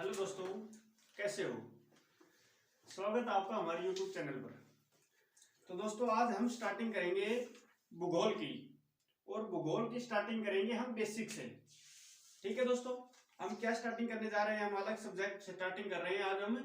Hello दोस्तों, कैसे हो। स्वागत है आपका हमारे YouTube चैनल पर। तो दोस्तों आज हम स्टार्टिंग करेंगे भूगोल की, और भूगोल की स्टार्टिंग करेंगे हम बेसिक से। ठीक है दोस्तों, हम क्या स्टार्टिंग करने जा रहे हैं, हम अलग सब्जेक्ट से स्टार्टिंग कर रहे हैं। आज हम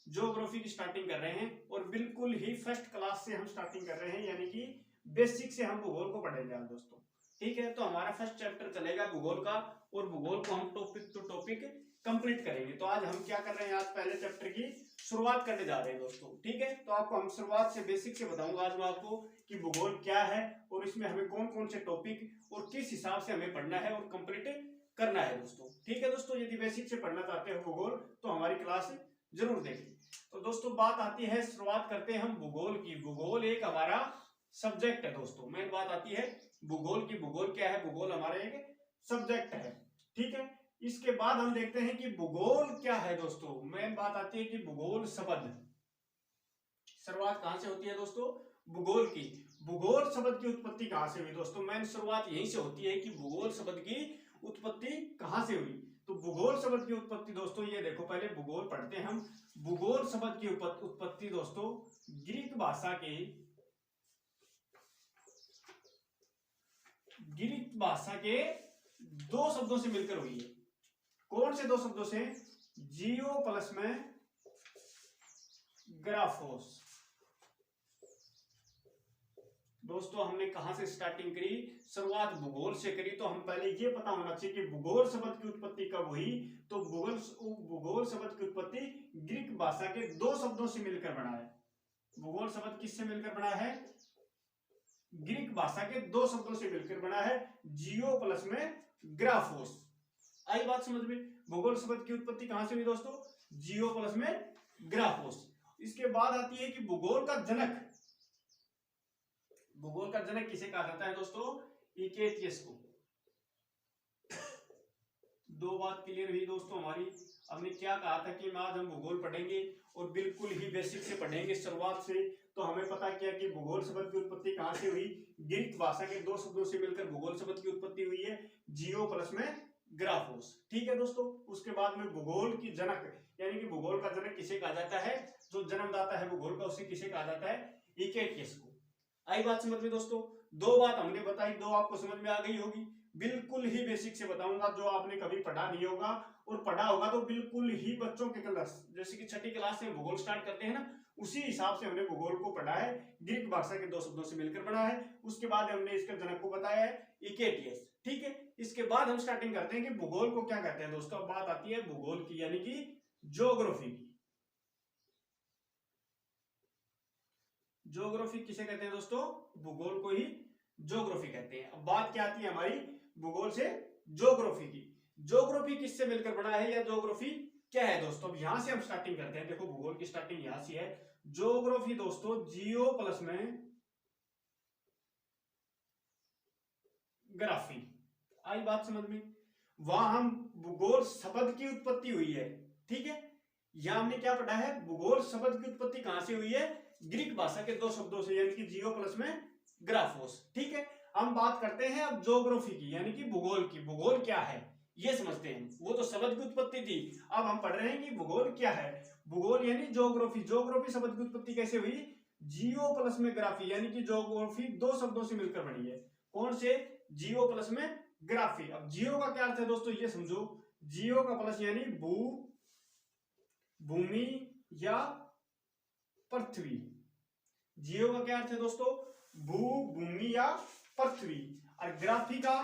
ज्योग्राफी की स्टार्टिंग कर रहे हैं और बिल्कुल ही फर्स्ट क्लास से हम स्टार्टिंग कर रहे हैं, यानी कि बेसिक से हम भूगोल को पढ़ेंगे आज दोस्तों। ठीक है, तो हमारा फर्स्ट चैप्टर चलेगा भूगोल का, और भूगोल को हम टॉपिक टू टॉपिक कंप्लीट करेंगे। तो आज हम क्या कर रहे हैं, आज पहले चैप्टर की शुरुआत करने जा रहे हैं दोस्तों। ठीक है, तो आपको हम शुरुआत से बेसिक से बताऊंगा आज मैं आपको कि भूगोल क्या है और इसमें हमें कौन कौन से टॉपिक और किस हिसाब से हमें पढ़ना है और कंप्लीट करना है दोस्तों। ठीक है दोस्तों, यदि बेसिक से पढ़ना चाहते हो भूगोल तो हमारी क्लास जरूर देखिए। तो दोस्तों बात आती है, शुरुआत करते हैं हम भूगोल की। भूगोल एक हमारा सब्जेक्ट है दोस्तों। मेन बात आती है भूगोल की। भूगोल क्या है, भूगोल हमारा एक सब्जेक्ट है। ठीक है, इसके बाद हम देखते हैं कि भूगोल क्या है दोस्तों। मेन बात आती है कि भूगोल शब्द, शुरुआत कहां से होती है दोस्तों, भूगोल की। भूगोल शब्द की उत्पत्ति कहां से हुई दोस्तों, मेन शुरुआत यहीं से होती है कि भूगोल शब्द की उत्पत्ति कहां से हुई। तो भूगोल शब्द की उत्पत्ति दोस्तों, ये देखो पहले भूगोल पढ़ते हैं हम। भूगोल शब्द की उत्पत्ति दोस्तों ग्रीक भाषा के दो शब्दों से मिलकर हुई है। कौन से दो शब्दों से, जियो प्लस में ग्राफोस। दोस्तों हमने कहां से स्टार्टिंग करी, शुरुआत भूगोल से करी। तो हम पहले ये पता होना चाहिए कि भूगोल शब्द की उत्पत्ति कब हुई। तो भूगोल शब्द की उत्पत्ति ग्रीक भाषा के दो शब्दों से मिलकर बना है। भूगोल शब्द किससे मिलकर बना है, ग्रीक भाषा के दो शब्दों से मिलकर बना है, जियो प्लस में ग्राफोस। आई बात समझ में। भूगोल शब्द की उत्पत्ति कहां से हुई दोस्तों, जियो प्लस में ग्राफोस। इसके बाद आती है कि भूगोल का जनक। भूगोल का जनक किसे कहा जाता है दोस्तों, इकेटियस को। दो बात क्लियर हुई दोस्तों हमारी। हमने क्या कहा था कि आज हम भूगोल पढ़ेंगे और बिल्कुल ही बेसिक से पढ़ेंगे, शुरुआत से। तो हमें पता किया कि भूगोल शब्द की उत्पत्ति कहां से हुई, ग्रीक भाषा के दो शब्दों से मिलकर भूगोल शब्द की उत्पत्ति हुई है, जियो प्लस में ग्राफोस। ठीक है दोस्तों, उसके बाद में भूगोल की जनक, यानी कि भूगोल का जनक किसे कहा जाता है, जो जन्मदाता है भूगोल का, उसे किसे कहा जाता है, इकेटियस को। आई बात समझ में दोस्तों। दो बात हमने बताई, दो आपको समझ में आ गई होगी। बिल्कुल ही बेसिक से बताऊंगा, जो आपने कभी पढ़ा नहीं होगा, और पढ़ा होगा तो बिल्कुल ही बच्चों के क्लास, जैसे कि छठी क्लास से भूगोल स्टार्ट करते हैं ना, उसी हिसाब से हमने भूगोल को पढ़ा है। ग्रीक भाषा के दो शब्दों से मिलकर बना है। उसके बाद हमने इसके जनक को बताया है, इकेटियस। ठीक है, इसके बाद हम स्टार्टिंग करते हैं कि भूगोल को क्या कहते हैं दोस्तों। अब बात आती है भूगोल की, यानी कि ज्योग्राफी की। ज्योग्राफी किसे कहते हैं दोस्तों, भूगोल को ही ज्योग्राफी कहते हैं। अब बात क्या आती है हमारी भूगोल से ज्योग्राफी की। ज्योग्राफी किससे मिलकर बना है, या ज्योग्राफी क्या है दोस्तों। अब यहां से हम स्टार्टिंग करते हैं। देखो भूगोल की स्टार्टिंग यहां से है। ज्योग्राफी दोस्तों जियो प्लस में ग्राफी। आई बात समझ में। वहां हम भूगोल शब्द की उत्पत्ति हुई है। ठीक है, यहां हमने क्या पढ़ा है, भूगोल शब्द की उत्पत्ति कहां से हुई है, ग्रीक भाषा के दो शब्दों से, यानी कि जियो प्लस में ग्राफोस। ठीक है, हम बात करते हैं अब ज्योग्राफी की, यानी कि भूगोल की। भूगोल क्या है ये समझते हैं। वो तो शब्द की उत्पत्ति थी, अब हम पढ़ रहे हैं कि भूगोल क्या है। भूगोल यानी ज्योग्राफी। ज्योग्राफी शब्द की उत्पत्ति कैसे हुई, जियो प्लस में ग्राफी, यानी कि ज्योग्राफी दो शब्दों से मिलकर बनी है। कौन से, जियो प्लस में ग्राफी। अब जियो का क्या अर्थ है दोस्तों, ये समझो। जियो का प्लस यानी भू, भूमि या पृथ्वी। जियो का क्या अर्थ है दोस्तों, भू, भूमि या पृथ्वी। और ग्राफी का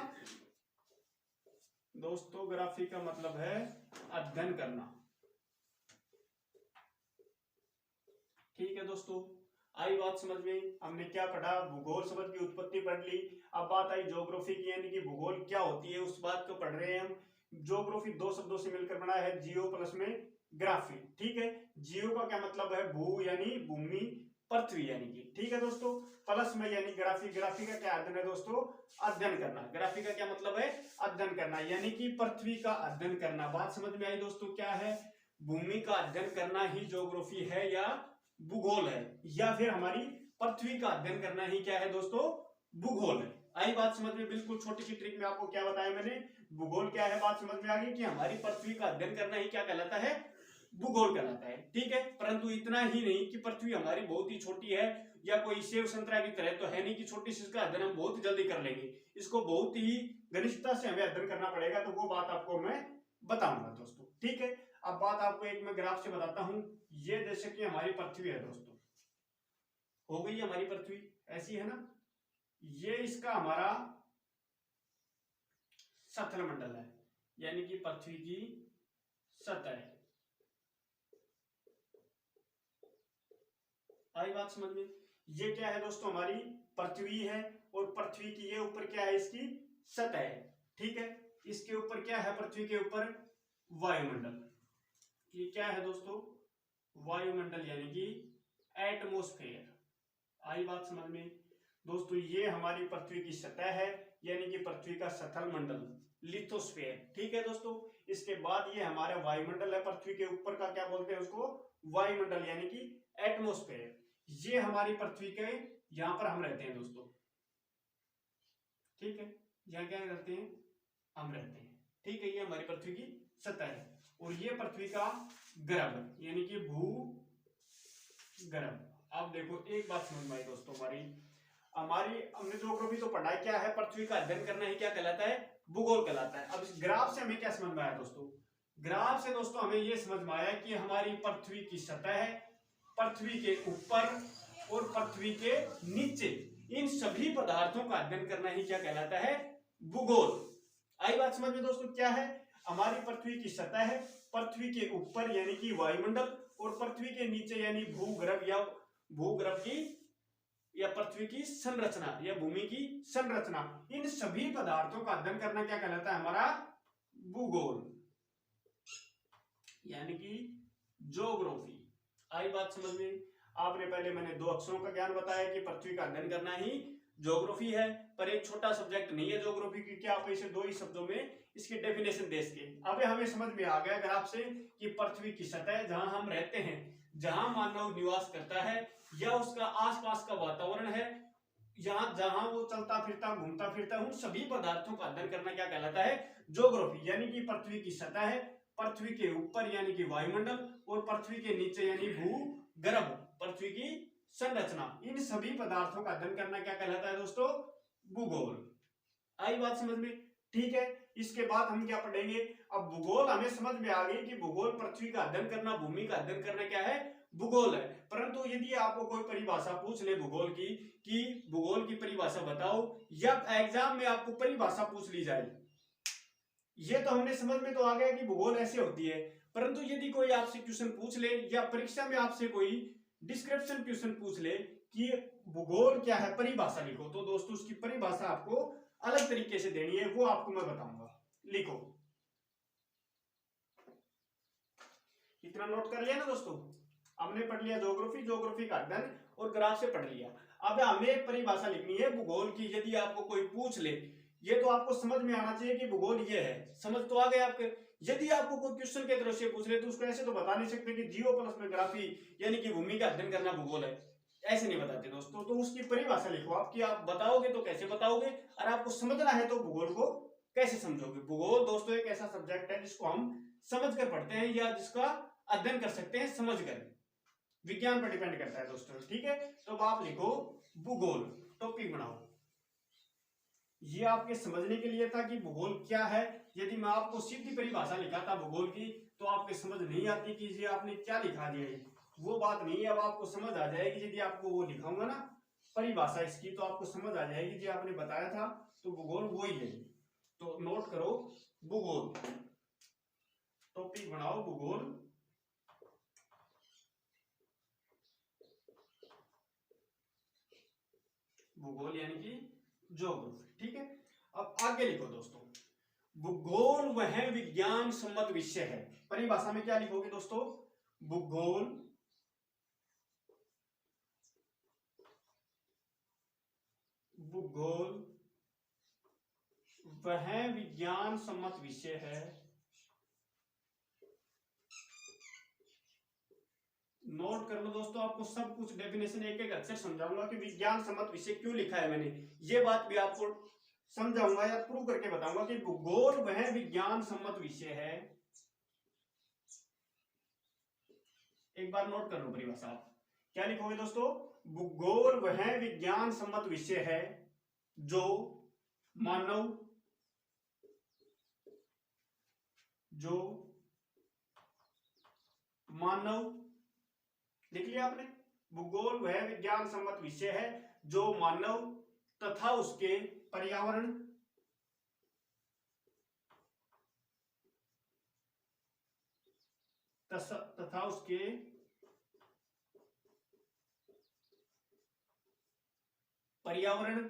दोस्तों, ग्राफी का मतलब है अध्ययन करना। ठीक है दोस्तों, आई बात समझ में। हमने क्या पढ़ा, भूगोल शब्द की उत्पत्ति पढ़ ली। अब बात आई ज्योग्राफी की, यानी कि भूगोल क्या होती है, उस बात को पढ़ रहे हैं हम। ज्योग्राफी दो शब्दों से मिलकर बना है, जियो प्लस में ग्राफी। ठीक है, जियो का क्या मतलब है, भू यानी भूमि, पृथ्वी यानी कि। ठीक है दोस्तों, प्लस में यानी ग्राफी। ग्राफी का क्या अध्ययन है दोस्तों, अध्ययन करना। ग्राफी का क्या मतलब है, अध्ययन करना, यानी कि पृथ्वी का अध्ययन करना। बात समझ में आई दोस्तों, क्या है, भूमि का अध्ययन करना ही ज्योग्राफी है या भूगोल है, या फिर हमारी पृथ्वी का अध्ययन करना ही क्या है दोस्तों, भूगोल है। आई बात समझ में। बिल्कुल छोटी सी ट्रिक में आपको क्या बताया मैंने, भूगोल क्या है बात समझ में आ गई कि हमारी पृथ्वी का अध्ययन करना ही क्या कहलाता है, भूगोल कहलाता है। ठीक है, परंतु इतना ही नहीं कि पृथ्वी हमारी बहुत ही छोटी है या कोई सेव संतरा की तरह तो है नहीं कि छोटी सी इसका अध्ययन हम बहुत जल्दी कर लेंगे, इसको बहुत ही घनिष्ठता से हमें अध्ययन करना पड़ेगा। तो वो बात आपको मैं बताऊंगा दोस्तों। ठीक है, अब बात आपको एक मैं ग्राफ से बताता हूं। ये जैसे कि हमारी पृथ्वी है दोस्तों, हो गई हमारी पृथ्वी ऐसी है ना, ये इसका हमारा सतल मंडल है, यानी कि पृथ्वी की सतह है। आई बात समझ में? ये क्या है दोस्तों, हमारी पृथ्वी है और पृथ्वी की ये ऊपर क्या है, इसकी सतह है। ठीक है, इसके ऊपर क्या है, पृथ्वी के ऊपर वायुमंडल। ये क्या है दोस्तों, वायुमंडल यानी कि एटमॉस्फेयर। आई बात समझ में दोस्तों? ये हमारी पृथ्वी की सतह है यानी कि पृथ्वी का सतल मंडल, लिथोस्फेयर। ठीक है दोस्तों, इसके बाद ये हमारा वायुमंडल है, पृथ्वी के ऊपर का क्या बोलते हैं उसको, वायुमंडल यानी कि एटमॉस्फेयर। ये हमारी पृथ्वी के, यहां पर हम रहते हैं दोस्तों। ठीक है, यहाँ क्या करते हैं, हम रहते हैं। ठीक है, ये हमारी पृथ्वी की सतह है और ये पृथ्वी का गर्भ यानी कि भू गर्भ। अब देखो एक बात समझ में आई दोस्तों, हमारी हमने ज्योग्राफी तो पढ़ा है, क्या है, पृथ्वी का अध्ययन करना ही क्या कहलाता है, भूगोल कहलाता है। अब इस ग्राफ से हमें क्या समझ में आया दोस्तों, ग्राफ से दोस्तों हमें यह समझ में आया कि हमारी पृथ्वी की सतह है, पृथ्वी के ऊपर और पृथ्वी के नीचे, इन सभी पदार्थों का अध्ययन करना ही क्या कहलाता है, भूगोल। आई बात समझ में दोस्तों? क्या है, हमारी पृथ्वी की सतह है, पृथ्वी के ऊपर यानी कि वायुमंडल और पृथ्वी के नीचे यानी भूगर्भ या भूगर्भ की या पृथ्वी की संरचना या भूमि की संरचना, इन सभी पदार्थों का अध्ययन करना क्या कहलाता है, हमारा भूगोल यानी कि ज्योग्राफी। आई बात समझ में? आपने पहले मैंने दो अक्षरों का ज्ञान बताया कि पृथ्वी का अध्ययन करना ही ज्योग्राफी है, पर एक छोटा सब्जेक्ट नहीं है ज्योग्राफी की, क्या आप इसे दो ही शब्दों में इसकी डेफिनेशन दे सके। अब हमें समझ में आ गया ग्राफ से कि पृथ्वी की सतह जहां हम रहते हैं, जहां मानव निवास करता है या उसका आसपास का वातावरण है, यहाँ जहां वो चलता फिरता घूमता फिरता, उन सभी पदार्थों का अध्ययन करना क्या कहलाता है, ज्योग्राफी। यानी कि पृथ्वी की सतह है, पृथ्वी के ऊपर यानी कि वायुमंडल और पृथ्वी के नीचे यानी भूगर्भ, पृथ्वी की संरचना, इन सभी पदार्थों का अध्ययन करना क्या कहलाता है दोस्तों, भूगोल। आई बात समझ में? ठीक है, इसके बाद हम क्या पढ़ेंगे, अब भूगोल हमें समझ में आ गई कि भूगोल पृथ्वी का अध्ययन करना, भूमि का अध्ययन करना क्या है, भूगोल है। परंतु यदि आपको कोई परिभाषा पूछ ले भूगोल की, कि भूगोल की परिभाषा बताओ, या एग्जाम में आपको परिभाषा पूछ ली जाए, ये तो हमने समझ में तो आ गया कि भूगोल ऐसे होती है। परंतु यदि कोई आपसे क्वेश्चन पूछ ले या परीक्षा में आपसे कोई डिस्क्रिप्शन क्वेश्चन पूछ ले कि भूगोल क्या है, परिभाषा लिखो, तो दोस्तों उसकी परिभाषा आपको अलग तरीके से देनी है, वो आपको मैं बताऊंगा। लिखो, इतना नोट कर लिया ना दोस्तों? हमने पढ़ लिया ज्योग्राफी, ज्योग्राफी का अध्ययन और ग्राफ से पढ़ लिया। अब हमें एक परिभाषा लिखनी है भूगोल की। यदि आपको कोई पूछ ले, ये तो आपको समझ में आना चाहिए कि भूगोल ये है, समझ तो आ गए आपके। यदि आपको कोई क्वेश्चन के तरफ से पूछ ले तो उसको ऐसे तो बता नहीं सकते कि जियो प्लस में ग्राफी यानी कि भूमि का अध्ययन करना भूगोल है, ऐसे नहीं बताते दोस्तों। तो उसकी परिभाषा लिखो आप, कि आप बताओगे तो कैसे बताओगे, और आपको समझना है तो भूगोल को कैसे समझोगे। भूगोल दोस्तों एक ऐसा सब्जेक्ट है जिसको हम समझ कर पढ़ते हैं या जिसका अध्ययन कर सकते हैं समझ कर, विज्ञान पर डिपेंड करता है दोस्तों। ठीक है, तो आप लिखो भूगोल, टॉपिक बनाओ। ये आपके समझने के लिए था कि भूगोल क्या है। यदि मैं आपको सीधी परिभाषा लिखाता भूगोल की तो आपके समझ नहीं आती कि ये आपने क्या लिखा दिया है, वो बात नहीं है। अब आपको समझ आ जाएगी, यदि आपको वो लिखाऊंगा ना परिभाषा इसकी, तो आपको समझ आ जाएगी जो आपने बताया था, तो भूगोल वही है। तो नोट करो भूगोल, टॉपिक बनाओ भूगोल। भूगोल यानी कि ज्योग्राफी। ठीक है, अब आगे लिखो दोस्तों, भूगोल वह विज्ञान सम्मत विषय है। परिभाषा में क्या लिखोगे दोस्तों, भूगोल भूगोल वह विज्ञान सम्मत विषय है। नोट कर लो दोस्तों, आपको सब कुछ डेफिनेशन एक एक अक्षर समझाऊंगा कि विज्ञान सम्मत विषय क्यों लिखा है मैंने, ये बात भी आपको समझाऊंगा या प्रूव करके बताऊंगा कि भूगोल वह विज्ञान सम्मत विषय है। एक बार नोट कर लो परिभाषा। क्या लिखोगे दोस्तों? भूगोल वह विज्ञान सम्मत विषय है जो मानव लिख लिया आपने? भूगोल वह विज्ञान सम्मत विषय है जो मानव तथा उसके पर्यावरण तथा उसके पर्यावरण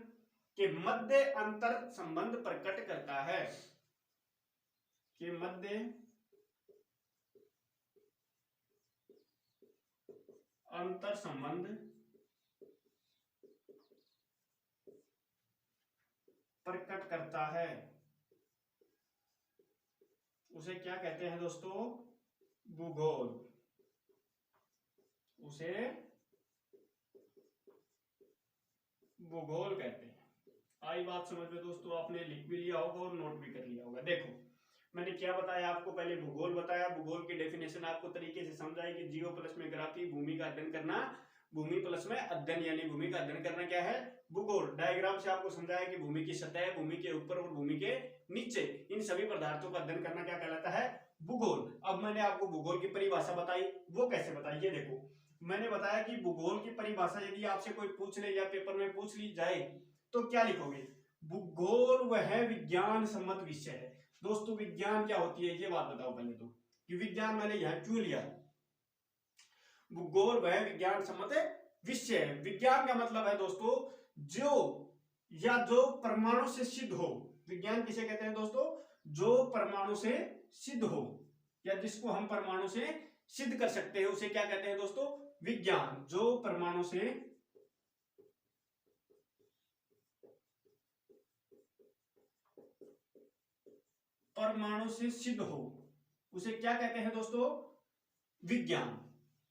के मध्य अंतर संबंध प्रकट करता है। के मध्य अंतर संबंध प्रकट करता है। उसे क्या कहते हैं दोस्तों? भूगोल। उसे भूगोल कहते हैं। आई बात समझ में दोस्तों? आपने लिख भी लिया होगा और नोट भी कर लिया होगा। देखो मैंने क्या बताया आपको? पहले भूगोल बताया, भूगोल की डेफिनेशन आपको तरीके से समझाई कि जियो प्लस में ग्राफी, भूमि का अध्ययन करना, भूमि प्लस में अध्ययन यानी भूमि का अध्ययन करना क्या है? भूगोल। डायग्राम से आपको समझाया कि भूमि की सतह, भूमि के ऊपर और भूमि के नीचे इन सभी पदार्थों का अध्ययन करना क्या कहलाता है? भूगोल। अब मैंने आपको भूगोल की परिभाषा बताई, वो कैसे बताई? ये देखो मैंने बताया कि भूगोल की परिभाषा यदि आपसे कोई पूछ ले या पेपर में पूछ ली जाए तो क्या लिखोगे? भूगोल वह विज्ञान सम्मत विषय है। दोस्तों विज्ञान क्या होती है ये बात बताओ पहले तो, कि विज्ञान मैंने यहां क्यों लिया? भूगोल वह विज्ञान सम्मत विषय है। विज्ञान का मतलब है दोस्तों जो परमाणु से सिद्ध हो। विज्ञान किसे कहते हैं दोस्तों? जो परमाणु से सिद्ध हो या जिसको हम परमाणु से सिद्ध कर सकते हैं उसे क्या कहते हैं दोस्तों? विज्ञान। जो परमाणु से सिद्ध हो उसे क्या कहते हैं दोस्तों? विज्ञान।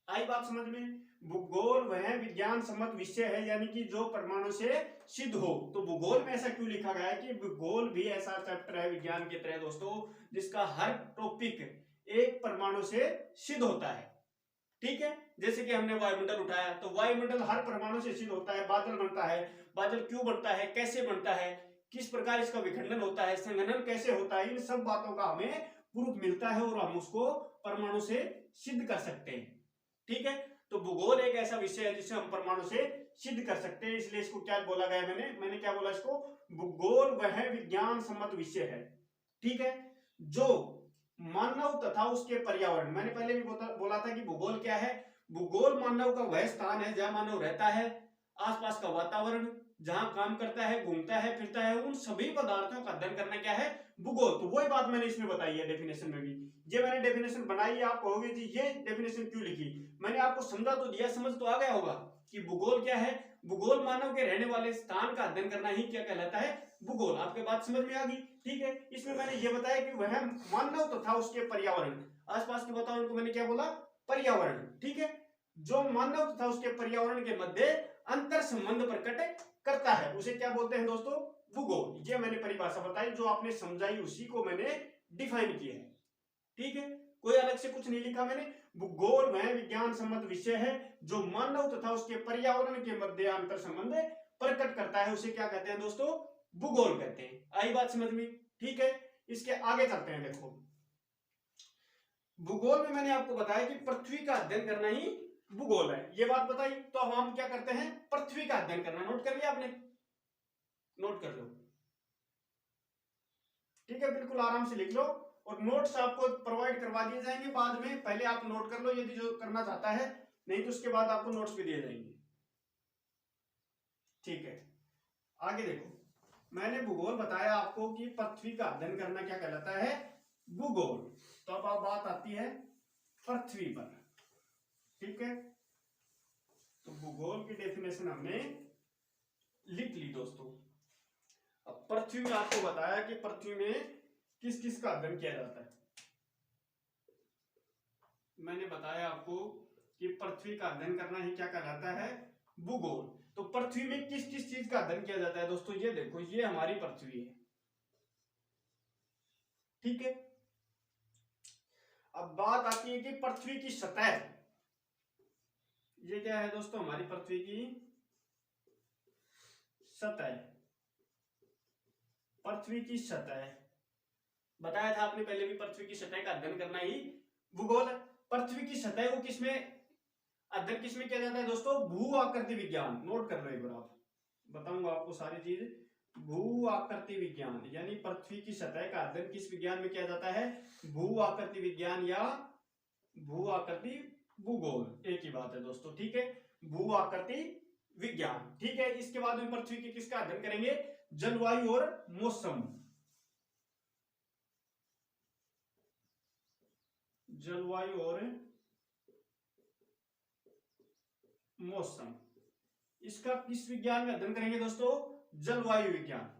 आई बात समझ में? भूगोल वह विज्ञान सम्मत विषय है यानी कि जो परमाणु से सिद्ध हो। तो भूगोल में ऐसा क्यों लिखा गया है कि भूगोल भी ऐसा चैप्टर है विज्ञान के तरह दोस्तों जिसका हर टॉपिक एक परमाणु से सिद्ध होता है। ठीक है, जैसे कि हमने वायुमंडल उठाया तो वायुमंडल हर परमाणु से सिद्ध होता है। बादल बनता है, बादल क्यों बनता है, कैसे बनता है, किस प्रकार इसका विखंडन होता है, संघनन कैसे होता है, इन सब बातों का हमें प्रूफ मिलता है और हम उसको परमाणु से सिद्ध कर सकते हैं। ठीक है, तो भूगोल एक ऐसा विषय है जिसे हम परमाणु से सिद्ध कर सकते हैं, इसलिए इसको क्या बोला गया? मैंने क्या बोला इसको? भूगोल वह विज्ञान सम्मत विषय है। ठीक है, जो मानव तथा उसके पर्यावरण, मैंने पहले भी बोला था कि भूगोल क्या है? भूगोल मानव का वह स्थान है जहां मानव रहता है, आसपास का वातावरण, जहां काम करता है, घूमता है, फिरता है, उन सभी पदार्थों का अध्ययन करना क्या है? भूगोल। तो वही बात मैंने इसमें बताई है डेफिनेशन में भी। ये मैंने डेफिनेशन बनाई है, आप कहोगे जी ये डेफिनेशन क्यों लिखी? मैंने आपको समझा तो दिया, समझ तो आ गया होगा कि भूगोल क्या है। भूगोल मानव के रहने वाले स्थान का अध्ययन करना ही क्या कहलाता है? भूगोल। आपके बात समझ में आ गई? ठीक है, इसमें मैंने ये बताया कि वह मानव तथा उसके पर्यावरण, आसपास के वातावरण को मैंने क्या बोला? पर्यावरण। ठीक है, जो मानव तथा उसके पर्यावरण के मध्य अंतर संबंध प्रकट करता है उसे क्या बोलते हैं दोस्तों? भूगोल। ये मैंने परिभाषा बताई, जो आपने समझाई उसी को मैंने डिफाइन किया है। ठीक है, कोई अलग से कुछ नहीं लिखा मैंने। भूगोल वह विज्ञान सम्मत विषय है जो मानव तथा उसके पर्यावरण के मध्य अंतर संबंध प्रकट करता है उसे क्या कहते हैं दोस्तों? भूगोल कहते हैं। आई बात समझ में? ठीक है, इसके आगे चलते हैं। देखो भूगोल में मैंने आपको बताया कि पृथ्वी का अध्ययन करना ही भूगोल है, ये बात बताई। तो अब हम क्या करते हैं? पृथ्वी का अध्ययन करना। नोट कर लिया आपने? नोट कर लो। ठीक है, बिल्कुल आराम से लिख लो और नोट्स आपको प्रोवाइड करवा दिए जाएंगे बाद में। पहले आप नोट कर लो यदि जो करना चाहता है, नहीं तो उसके बाद आपको नोट्स भी दिए जाएंगे। ठीक है, आगे देखो मैंने भूगोल बताया आपको कि पृथ्वी का अध्ययन करना क्या कहलाता है? भूगोल। तो अब बात आती है पृथ्वी पर। ठीक है, तो भूगोल की डेफिनेशन हमने लिख ली दोस्तों। अब पृथ्वी में आपको बताया कि पृथ्वी में किस किस का अध्ययन किया जाता है। मैंने बताया आपको कि पृथ्वी का अध्ययन करना ही क्या कहलाता है? भूगोल। तो पृथ्वी में किस किस चीज का अध्ययन किया जाता है दोस्तों, ये देखो, ये हमारी पृथ्वी है, ठीक है। अब बात आती है कि पृथ्वी की सतह, ये क्या है दोस्तों, हमारी पृथ्वी की सतह, पृथ्वी की सतह, बताया था आपने पहले भी, पृथ्वी की सतह का अध्ययन करना ही भूगोल है। पृथ्वी की सतह को किसमें अध्ययन किसमें किया जाता है दोस्तों, भू आकृति विज्ञान, नोट कर लो एक बार आप, बताऊंगा आपको सारी चीज। भू आकृति विज्ञान यानी पृथ्वी की सतह का अध्ययन किस विज्ञान में किया जाता है, भू आकृति विज्ञान या भू आकृति भूगोल, एक ही बात है दोस्तों, ठीक है, भू आकृति विज्ञान, ठीक है। इसके बाद में पृथ्वी के किसका अध्ययन करेंगे, जलवायु और मौसम, जलवायु और मौसम, इसका किस विज्ञान में अध्ययन करेंगे दोस्तों, जलवायु विज्ञान,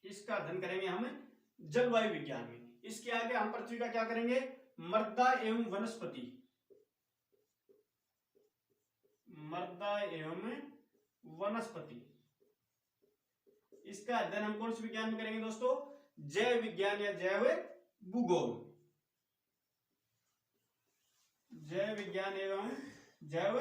इसका अध्ययन करेंगे हम जलवायु विज्ञान में। इसके आगे हम पृथ्वी का क्या करेंगे, मृदा एवं वनस्पति, मृदा एवं वनस्पति, इसका अध्ययन हम कौन से विज्ञान में करेंगे दोस्तों, जैव विज्ञान या जैव भूगोल, जैव विज्ञान एवं जैव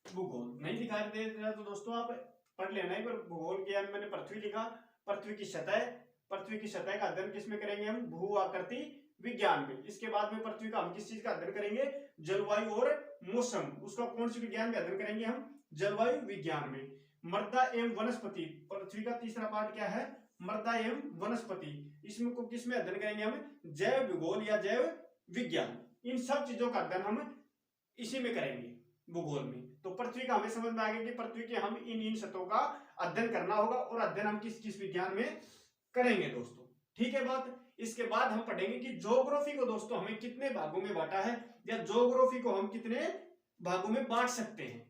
भूगोल। नहीं दिखाई दे रहा तो दोस्तों आप पढ़ लेना है, पर भूगोल ज्ञान मैंने पृथ्वी लिखा, पृथ्वी की सतह, पृथ्वी की सतह का अध्ययन किसमें करेंगे हम, भू आकृति विज्ञान में। इसके बाद में पृथ्वी का हम किस चीज का अध्ययन करेंगे, जलवायु और मौसम, उसका कौन से विज्ञान में अध्ययन करेंगे हम, जलवायु विज्ञान में। मृदा एवं वनस्पति, पृथ्वी का तीसरा पार्ट क्या है, मृदा एवं वनस्पति, इसमें को किसमें अध्ययन करेंगे हम, जैव भूगोल या जैव विज्ञान। इन सब चीजों का अध्ययन हम इसी में करेंगे, भूगोल में। तो पृथ्वी का हमें समझ में आ गया कि पृथ्वी के हम इन सतहों का अध्ययन करना होगा, और अध्ययन हम किस किस विज्ञान में करेंगे दोस्तों, ठीक है बात। इसके बाद हम पढ़ेंगे कि ज्योग्राफी को दोस्तों हमें कितने भागों में बांटा है, या ज्योग्राफी को हम कितने भागों में बांट सकते हैं,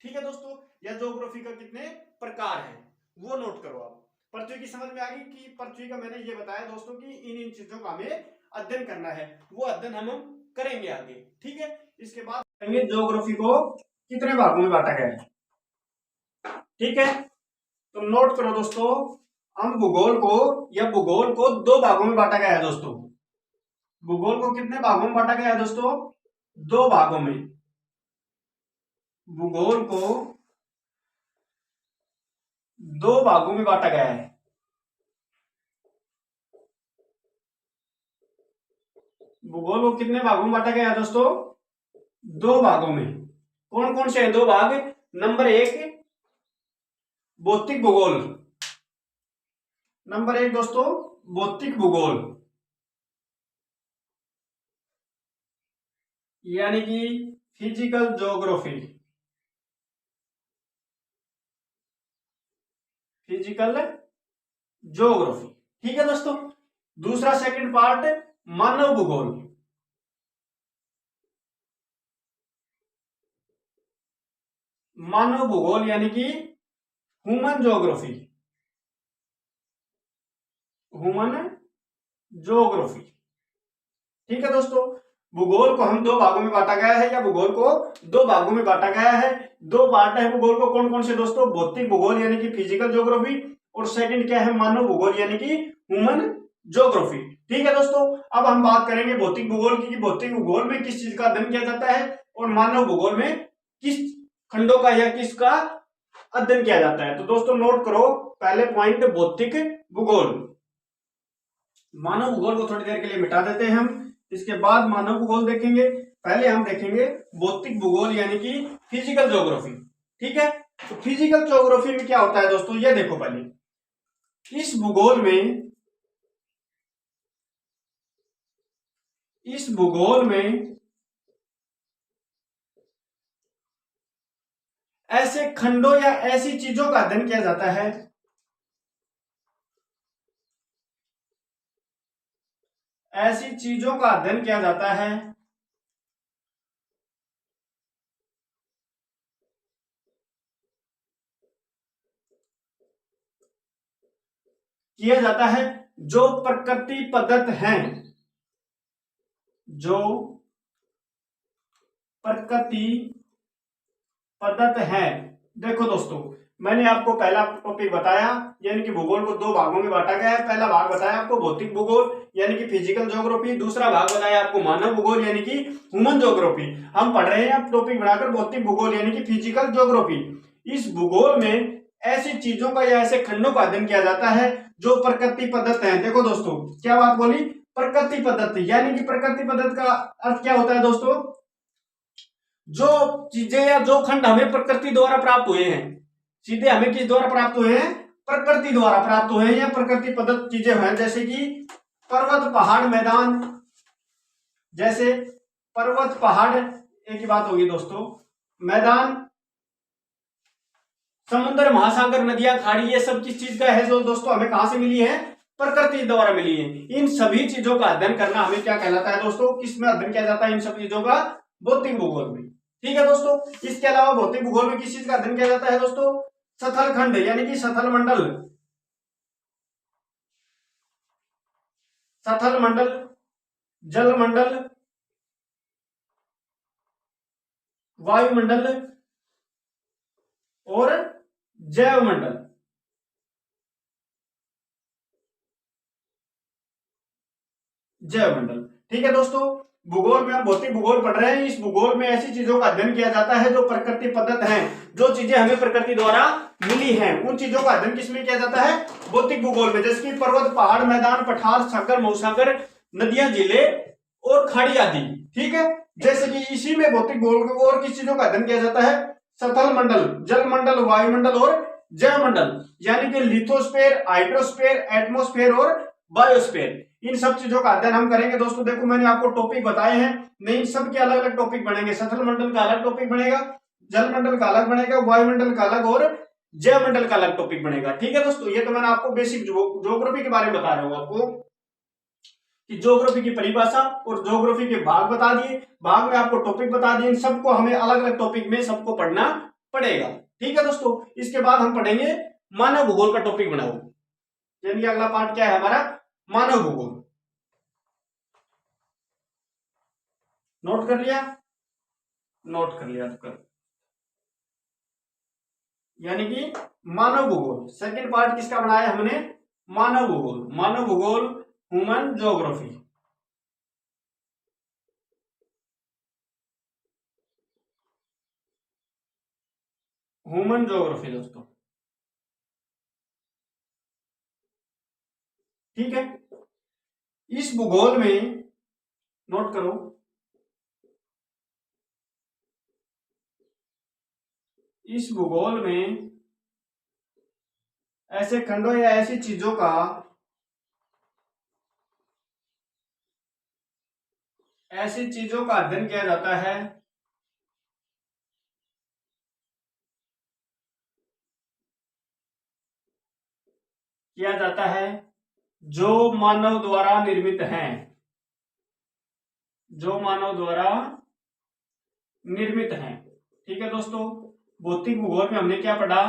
ठीक है दोस्तों, या ज्योग्राफी का कितने प्रकार है, वो नोट करो आप। पृथ्वी की समझ में आ गई कि पृथ्वी का मैंने ये बताया दोस्तों कि इन चीजों का हमें अध्ययन करना है, वो अध्ययन हम करेंगे आगे, ठीक है। इसके बाद करेंगे ज्योग्राफी को कितने भागों में बांटा गया है, ठीक है। तो नोट करो दोस्तों, हम भूगोल को दो भागों में बांटा गया है दोस्तों। भूगोल को कितने भागों में बांटा गया है दोस्तों, दो भागों में। भूगोल को दो भागों में बांटा गया है। भूगोल को कितने भागों में बांटा गया है दोस्तों, दो भागों में। कौन कौन से हैं दो भाग, नंबर एक भौतिक भूगोल, नंबर एक दोस्तों भौतिक भूगोल, यानी कि फिजिकल ज्योग्राफी, फिजिकल ज्योग्राफी, ठीक है दोस्तों। दूसरा सेकंड पार्ट मानव भूगोल, मानव भूगोल यानी कि ह्यूमन ज्योग्राफी, ह्यूमन ज्योग्राफी, ठीक है दोस्तों। भूगोल को हम दो भागों में बांटा गया है, या भूगोल को दो भागों में बांटा गया है। दो पार्ट है भूगोल को, कौन कौन से दोस्तों, भौतिक भूगोल यानी कि फिजिकल ज्योग्राफी, और सेकंड क्या है, मानव भूगोल यानी कि ह्यूमन ज्योग्राफी, ठीक है दोस्तों। अब हम बात करेंगे भौतिक भूगोल की, भौतिक भूगोल में किस चीज का अध्ययन किया जाता है, और मानव भूगोल में किस खंडों का या किसका अध्ययन किया जाता है। तो दोस्तों नोट करो, पहले पॉइंट भौतिक भूगोल, मानव भूगोल को थोड़ी देर के लिए मिटा देते हैं हम, इसके बाद मानव भूगोल देखेंगे। पहले हम देखेंगे भौतिक भूगोल यानी कि फिजिकल ज्योग्राफी, ठीक है। तो फिजिकल ज्योग्राफी में क्या होता है दोस्तों, ये देखो पहले, इस भूगोल में ऐसे खंडों या ऐसी चीजों का अध्ययन किया जाता है, ऐसी चीजों का अध्ययन किया जाता है जो प्रकृति प्रदत्त हैं, जो प्रकृति पद्धत है। देखो दोस्तों, मैंने आपको पहला टॉपिक बताया, यानी कि भूगोल को दो भागों में बांटा गया है। पहला भाग बताया आपको भौतिक भूगोल यानी कि फिजिकल ज्योग्राफी, दूसरा भाग बताया आपको मानव भूगोल यानी कि ह्यूमन ज्योग्राफी। हम पढ़ रहे हैं अब टॉपिक बनाकर भौतिक भूगोल यानी कि फिजिकल ज्योग्राफी। इस भूगोल में ऐसी चीजों का या ऐसे खंडों का अध्ययन किया जाता है जो प्रकृति पद्धत है। देखो दोस्तों, क्या बात बोली, प्रकृति पद्धति, यानी कि प्रकृति पद्धति का अर्थ क्या होता है दोस्तों, जो चीजें या जो खंड हमें प्रकृति द्वारा प्राप्त हुए हैं, सीधे हमें किस द्वारा प्राप्त हुए हैं, प्रकृति द्वारा प्राप्त हुए हैं या प्रकृति पद्धत चीजें हैं। जैसे कि पर्वत पहाड़ मैदान, जैसे पर्वत पहाड़ एक ही बात होगी दोस्तों, मैदान, समुद्र महासागर नदियां खाड़ी, ये सब किस चीज का है जो दोस्तों हमें कहां से मिली है, प्रकृति द्वारा मिली है। इन सभी चीजों का अध्ययन करना हमें क्या कहलाता है दोस्तों, किसमें अध्ययन किया जाता है इन सब चीजों का, भौतिक भूगोल में। ठीक है दोस्तों, इसके अलावा भौतिक भूगोल में किस चीज का अध्ययन किया जाता है दोस्तों, सथल खंड यानी कि सथल मंडल, सथल मंडल, जल मंडल, वायुमंडल और जैव मंडल। जैव मंडल, ठीक है दोस्तों। भूगोल में हम भौतिक भूगोल पढ़ रहे हैं। इस भूगोल में ऐसी चीजों का अध्ययन किया जाता है जो प्रकृति पद्धत हैं, जो चीजें हमें प्रकृति द्वारा मिली हैं, उन चीजों का अध्ययन किसमें किया जाता है, भौतिक भूगोल में। जैसे कि पर्वत पहाड़ मैदान पठार सागर महासागर नदियां झीलें और खाड़ी आदि। ठीक है, जैसे कि इसी में भौतिक भूगोल को और किस चीजों का अध्ययन किया जाता है, सथल मंडल, जल मंडल, वायुमंडल और जैव मंडल, यानी कि लिथोस्फीयर, हाइड्रोस्फीयर, एटमोस्फेयर और बायोस्फीयर। इन सब चीजों का अध्ययन हम करेंगे दोस्तों। देखो मैंने आपको टॉपिक बताए हैं, नहीं इन सब के अलग अलग टॉपिक बनेंगे। सथल मंडल का अलग टॉपिक बनेगा, जल मंडल का अलग बनेगा, वायुमंडल का अलग और जैव मंडल का अलग टॉपिक बनेगा। ठीक है दोस्तों, ये तो मैंने आपको बेसिक ज्योग्राफी के बारे में बता रहा हूं आपको कि ज्योग्राफी की परिभाषा और ज्योग्राफी के भाग बता दिए, भाग में आपको टॉपिक बता दिए। इन सबको हमें अलग अलग टॉपिक में सबको पढ़ना पड़ेगा। ठीक है दोस्तों, इसके बाद हम पढ़ेंगे मानव भूगोल का टॉपिक बनाओ, यानी अगला पार्ट क्या है हमारा, मानव भूगोल। नोट कर लिया, नोट कर लिया तो कर, यानी कि मानव भूगोल सेकंड पार्ट किसका बनाया हमने, मानव भूगोल। मानव भूगोल ह्यूमन ज्योग्राफी, ह्यूमन ज्योग्राफी दोस्तों। ठीक है, इस भूगोल में नोट करो, इस भूगोल में ऐसे खंडों या ऐसी चीजों का, ऐसी चीजों का अध्ययन किया जाता है जो मानव द्वारा निर्मित हैं, जो मानव द्वारा निर्मित हैं। ठीक है दोस्तों, भौतिक भूगोल में हमने क्या पढ़ा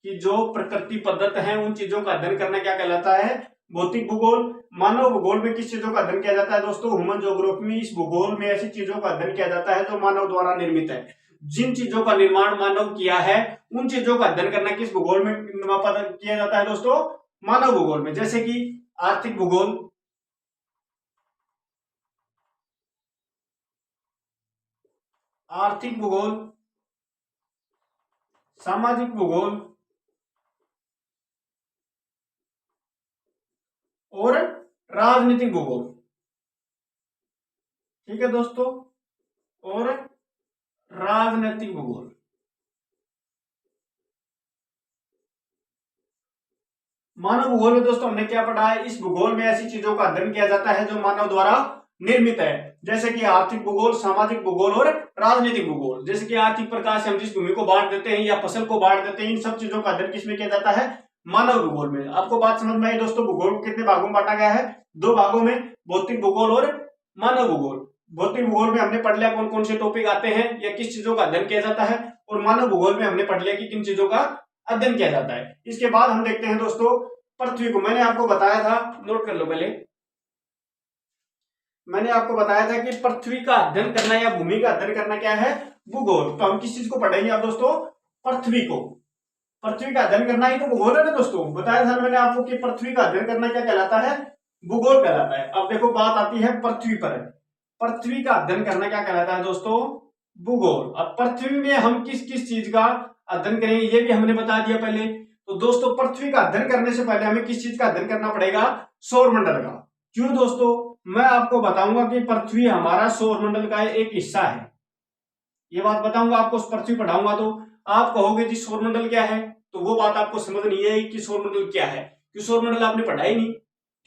कि जो प्रकृति पद्धत है उन चीजों का अध्ययन करना क्या कहलाता है, भौतिक भूगोल। मानव भूगोल में किस चीजों का अध्ययन किया जाता है दोस्तों, ह्यूमन ज्योग्राफी में इस भूगोल में ऐसी चीजों का अध्ययन किया जाता है जो मानव द्वारा निर्मित है। जिन चीजों का निर्माण मानव किया है उन चीजों का अध्ययन करना किस भूगोल में किया जाता है दोस्तों, मानव भूगोल में। जैसे कि आर्थिक भूगोल, आर्थिक भूगोल, सामाजिक भूगोल और राजनीतिक भूगोल। ठीक है दोस्तों, और राजनीतिक भूगोल। मानव भूगोल में दोस्तों हमने क्या पढ़ा है, इस भूगोल में ऐसी चीजों का अध्ययन किया जाता है जो मानव द्वारा निर्मित है। जैसे कि आर्थिक भूगोल, सामाजिक भूगोल और राजनीतिक भूगोल। जैसे कि आर्थिक प्रकार से हम जिस भूमि को बांट देते हैं या फसल को बांट देते हैं, इन सब चीजों का अध्ययन किसमें किया जाता है, मानव भूगोल में। आपको बात समझ में आई दोस्तों, भूगोल को कितने भागों में बांटा गया है, दो भागों में, भौतिक भूगोल और मानव भूगोल। भौतिक भूगोल में हमने पढ़ लिया कौन कौन से टॉपिक आते हैं या किस चीजों का अध्ययन किया जाता है, और मानव भूगोल में हमने पढ़ लिया कि किन चीजों का अध्ययन किया जाता है। इसके बाद हम देखते हैं दोस्तों पृथ्वी को। मैंने आपको बताया था, नोट कर लो पहले, मैंने आपको बताया था कि पृथ्वी का अध्ययन करना या भूमि का अध्ययन करना क्या है, भूगोल। तो हम किस चीज को पढ़ेंगे अब दोस्तों, पृथ्वी को। पृथ्वी का अध्ययन करना ही तो भूगोल है ना दोस्तों। बताया था मैंने आपको कि पृथ्वी का अध्ययन करना क्या कहलाता है, भूगोल कहलाता है। अब देखो बात आती है पृथ्वी पर। पृथ्वी का अध्ययन करना क्या कहलाता है दोस्तों, भूगोल। अब पृथ्वी में हम किस किस चीज का अध्ययन करेंगे ये भी हमने बता दिया पहले। तो दोस्तों पृथ्वी का अध्ययन करने से पहले हमें किस चीज का अध्ययन करना पड़ेगा, सौरमंडल का। क्यों दोस्तों, मैं आपको बताऊंगा कि पृथ्वी हमारा सौरमंडल का एक हिस्सा है। ये बात बताऊंगा आपको, पृथ्वी पढ़ाऊंगा तो आप कहोगे जी सौरमंडल क्या है, तो वो बात आपको समझ नहीं है कि सौरमंडल क्या है, क्योंकि सौरमंडल आपने पढ़ा ही नहीं।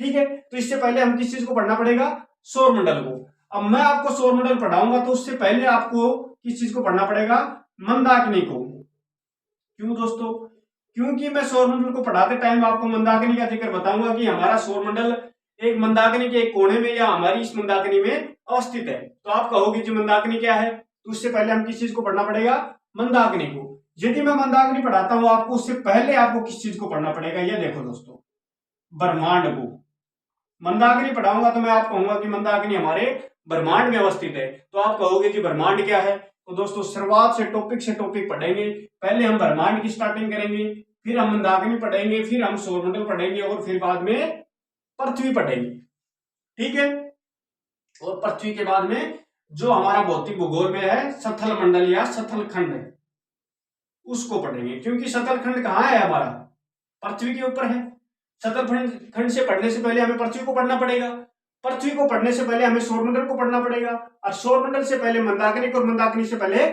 ठीक है, तो इससे पहले हम किस चीज को पढ़ना पड़ेगा, सौरमंडल को। अब मैं आपको सौरमंडल पढ़ाऊंगा तो उससे पहले आपको किस चीज को पढ़ना पड़ेगा, मंदाकिनी को। क्यों दोस्तों, क्योंकि मैं सौरमंडल को पढ़ाते टाइम आपको मंदाकिनी का जिक्र बताऊंगा कि हमारा सौरमंडल एक मंदाकिनी के एक कोने में या हमारी इस मंदाकिनी में अवस्थित है। तो आप कहोगे जी मंदाकिनी क्या है, तो उससे पहले हम किस चीज को पढ़ना पड़ेगा, मंदाकिनी को। यदि मैं मंदाकिनी पढ़ाता हूं आपको, उससे पहले आपको किस चीज को पढ़ना पड़ेगा, ये देखो दोस्तों, ब्रह्मांड को। मंदाकिनी पढ़ाऊंगा तो मैं आपको कहूंगा कि मंदाकिनी हमारे ब्रह्मांड में अवस्थित है। तो आप कहोगे कि ब्रह्मांड क्या है, तो दोस्तों शुरुआत से टॉपिक पढ़ेंगे। पहले हम ब्रह्मांड की स्टार्टिंग करेंगे, फिर हम मंदाकिनी पढ़ेंगे, फिर हम सौरमंडल पढ़ेंगे और फिर बाद में पृथ्वी पढ़ेंगे। ठीक है, और पृथ्वी के बाद में जो हमारा भौतिक भूगोल में है सथल मंडल या सथल खंड है, उसको पढ़ेंगे। क्योंकि सतल खंड कहाँ है, हमारा पृथ्वी के ऊपर है। सतल खंड से पढ़ने से पहले हमें पृथ्वी को पढ़ना पड़ेगा, पृथ्वी को पढ़ने से पहले हमें सौरमंडल को पढ़ना पड़ेगा, और सौरमंडल से पहले मंदाकिनी को, और मंदाकिनी से पहले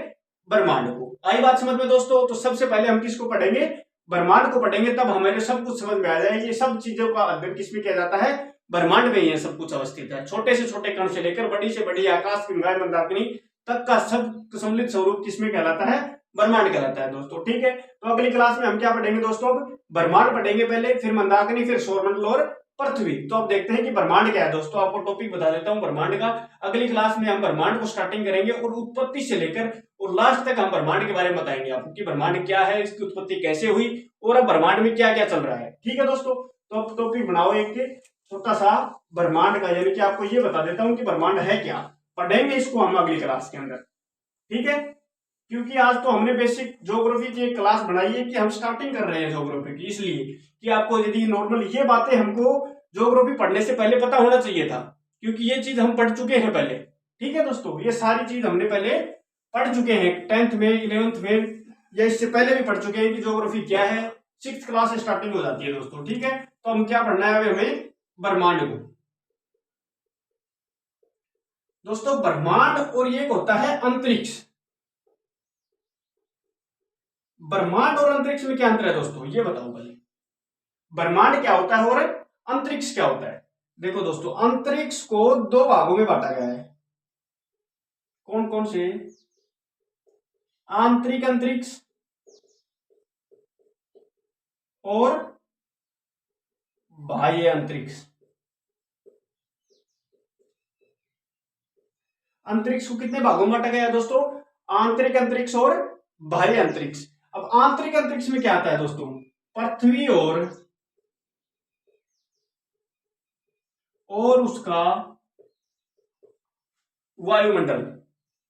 ब्रह्मांड को। आई बात समझ में दोस्तों। तो सबसे पहले हम किसको पढ़ेंगे, ब्रह्मांड को पढ़ेंगे, तब हमें सब कुछ समझ में आ जाएगा। ये सब चीजों का अध्ययन किसमें किया जाता है, ब्रह्मांड में ही सब कुछ अवस्थित है। छोटे से छोटे कण से लेकर बड़ी से बड़ी आकाश गंगा मंदाकिनी तक का सब सम्मिलित स्वरूप किसमें कहलाता है, ब्रह्मांड कहलाता है दोस्तों। ठीक है, तो अगली क्लास में हम क्या पढ़ेंगे दोस्तों, ब्रह्मांड पढ़ेंगे पहले, फिर मंदाकिनी, फिर सौरमंडल और पृथ्वी। तो अब देखते हैं कि ब्रह्मांड क्या है दोस्तों। आपको टॉपिक बता देता हूं ब्रह्मांड का। अगली क्लास में हम ब्रह्मांड को स्टार्टिंग करेंगे और उत्पत्ति से लेकर और लास्ट तक हम ब्रह्मांड के बारे में बताएंगे आपको कि ब्रह्मांड क्या है, इसकी उत्पत्ति कैसे हुई और अब ब्रह्मांड में क्या क्या चल रहा है। ठीक है दोस्तों, तो अब टॉपिक बनाओ एक छोटा सा ब्रह्मांड का, यानी कि आपको ये बता देता हूं कि ब्रह्मांड है क्या। पढ़ेंगे इसको हम अगली क्लास के अंदर। ठीक है, क्योंकि आज तो हमने बेसिक ज्योग्राफी की एक क्लास बनाई है कि हम स्टार्टिंग कर रहे हैं ज्योग्राफी की, इसलिए कि आपको यदि नॉर्मल ये बातें हमको ज्योग्राफी पढ़ने से पहले पता होना चाहिए था, क्योंकि ये चीज हम पढ़ चुके हैं पहले। ठीक है दोस्तों, ये सारी चीज हमने पहले पढ़ चुके हैं 10th में, 11th में, या इससे पहले भी पढ़ चुके हैं कि ज्योग्राफी क्या है। 6th क्लास से स्टार्टिंग हो जाती है दोस्तों। ठीक है, तो हम क्या पढ़ना है अभी हमें, ब्रह्मांड को। दोस्तों ब्रह्मांड और ये होता है अंतरिक्ष। ब्रह्मांड और अंतरिक्ष में क्या अंतर है दोस्तों, ये बताओ पहले। ब्रह्मांड क्या होता है और अंतरिक्ष क्या होता है। देखो दोस्तों, अंतरिक्ष को दो भागों में बांटा गया है। कौन कौन से, आंतरिक अंतरिक्ष और बाह्य अंतरिक्ष। अंतरिक्ष को कितने भागों में बांटा गया है दोस्तों, आंतरिक अंतरिक्ष और बाह्य अंतरिक्ष। अब आंतरिक अंतरिक्ष में क्या आता है दोस्तों, पृथ्वी और उसका वायुमंडल,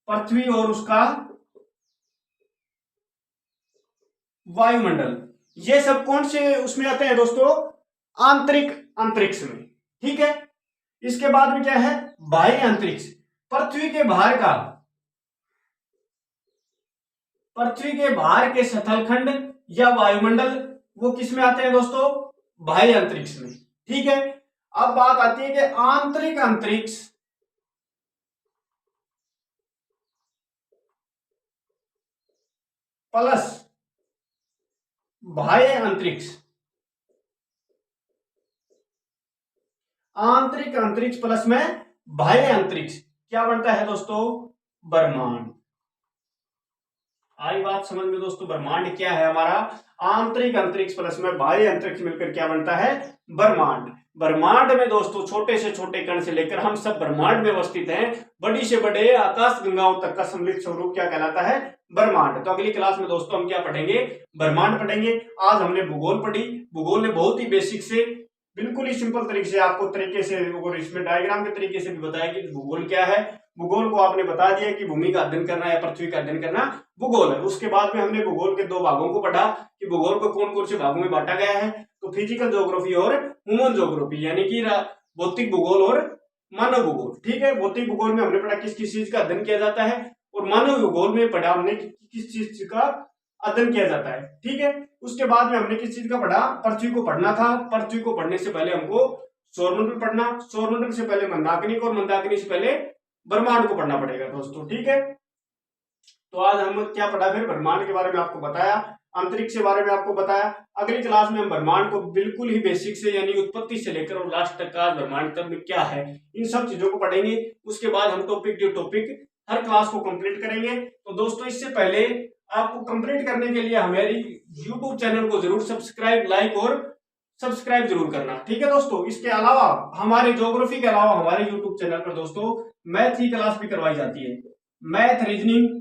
पृथ्वी और उसका वायुमंडल, ये सब कौन से उसमें आते हैं दोस्तों, आंतरिक अंतरिक्ष में। ठीक है, इसके बाद में क्या है, बाह्य अंतरिक्ष। पृथ्वी के बाहर का, पृथ्वी के बाहर के सतलखंड या वायुमंडल, वो किस में आते हैं दोस्तों, बाह्य अंतरिक्ष में। ठीक है, अब बात आती है कि आंतरिक अंतरिक्ष प्लस बाह्य अंतरिक्ष। आंतरिक अंतरिक्ष प्लस में बाह्य अंतरिक्ष क्या बनता है दोस्तों, ब्रह्मांड। आई बात समझ में दोस्तों, ब्रह्मांड क्या है हमारा, आंतरिक अंतरिक्ष प्लस में बाह्य अंतरिक्ष मिलकर क्या बनता है, ब्रह्मांड। ब्रह्मांड में दोस्तों छोटे से छोटे कण से लेकर हम सब ब्रह्मांड में अवस्थित हैं, बड़ी से बड़े आकाश गंगाओं तक का सम्मिलित स्वरूप क्या कहलाता है, ब्रह्मांड। तो अगली क्लास में दोस्तों हम क्या पढ़ेंगे, ब्रह्मांड पढ़ेंगे। आज हमने भूगोल पढ़ी। भूगोल ने बहुत ही बेसिक से बिल्कुल ही सिंपल तरीके से आपको तरीके से और इसमें डायग्राम के तरीके से भी बताया कि भूगोल क्या है। भूगोल को आपने बता दिया कि भूमि का अध्ययन करना या पृथ्वी का अध्ययन करना भूगोल है। उसके बाद में हमने भूगोल के 2 भागों को पढ़ा कि भूगोल को कौन कौन से भागों में बांटा गया है। तो फिजिकल ज्योग्राफी और ह्यूमन ज्योग्राफी, यानी कि भौतिक भूगोल और मानव भूगोल। ठीक है, भौतिक भूगोल में हमने पढ़ा किस किस चीज का अध्ययन किया जाता है, और मानव भूगोल में पढ़ा हमने किस चीज का अध्ययन किया जाता है। ठीक है, उसके बाद में हमने किस चीज का पढ़ा, पृथ्वी को पढ़ना था। पृथ्वी को पढ़ने से पहले हमको सौरमंडल पढ़ना, सौरमंडल से पहले मंदाकिनी, और मंदाकिनी से पहले ब्रह्मांड को पढ़ना पड़ेगा दोस्तों। ठीक है, तो आज हम क्या पढ़ा, फिर ब्रह्मांड के बारे में आपको बताया, अंतरिक्ष के बारे में आपको बताया। अगली क्लास में हम ब्रह्मांड को बिल्कुल ही बेसिक से, यानी उत्पत्ति से लेकर और लास्ट तक का ब्रह्मांड तक में क्या है, इन सब चीजों को पढ़ेंगे। उसके बाद हम टॉपिक हर क्लास को कंप्लीट करेंगे। तो दोस्तों, इससे पहले आपको कंप्लीट करने के लिए हमारी यूट्यूब चैनल को जरूर सब्सक्राइब, लाइक और सब्सक्राइब जरूर करना। ठीक है दोस्तों, इसके अलावा हमारे ज्योग्राफी के अलावा हमारे यूट्यूब चैनल पर दोस्तों मैथ की क्लास भी करवाई जाती है। मैथ, रीजनिंग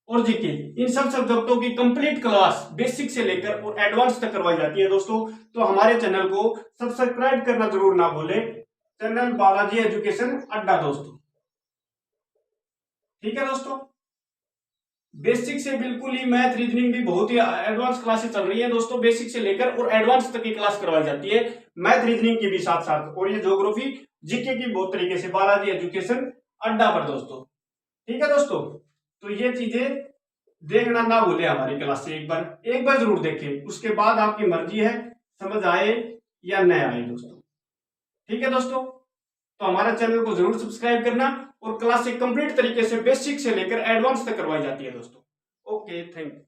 और जीके, इन सब सब्जेक्टों की कंप्लीट क्लास बेसिक से लेकर और एडवांस तक करवाई जाती है दोस्तों। तो हमारे चैनल को सब्सक्राइब करना जरूर ना भूले, चैनल बालाजी एजुकेशन अड्डा दोस्तों। ठीक है दोस्तों, बेसिक से बिल्कुल ही मैथ, रीजनिंग भी बहुत ही एडवांस क्लासेस चल रही है दोस्तों। बेसिक से लेकर और एडवांस तक की क्लास करवाई जाती है, मैथ रीजनिंग की भी साथ साथ, और ये ज्योग्राफी, जीके की बहुत तरीके से बालाजी एजुकेशन अड्डा पर दोस्तों। ठीक है दोस्तों, तो ये चीजें देखना ना भूले हमारी क्लास से, एक बार जरूर देखें। उसके बाद आपकी मर्जी है, समझ आए या न आए दोस्तों। ठीक है दोस्तों, तो हमारे चैनल को जरूर सब्सक्राइब करना, और क्लास एक कंप्लीट तरीके से बेसिक से लेकर एडवांस तक करवाई जाती है दोस्तों। Okay, thank you.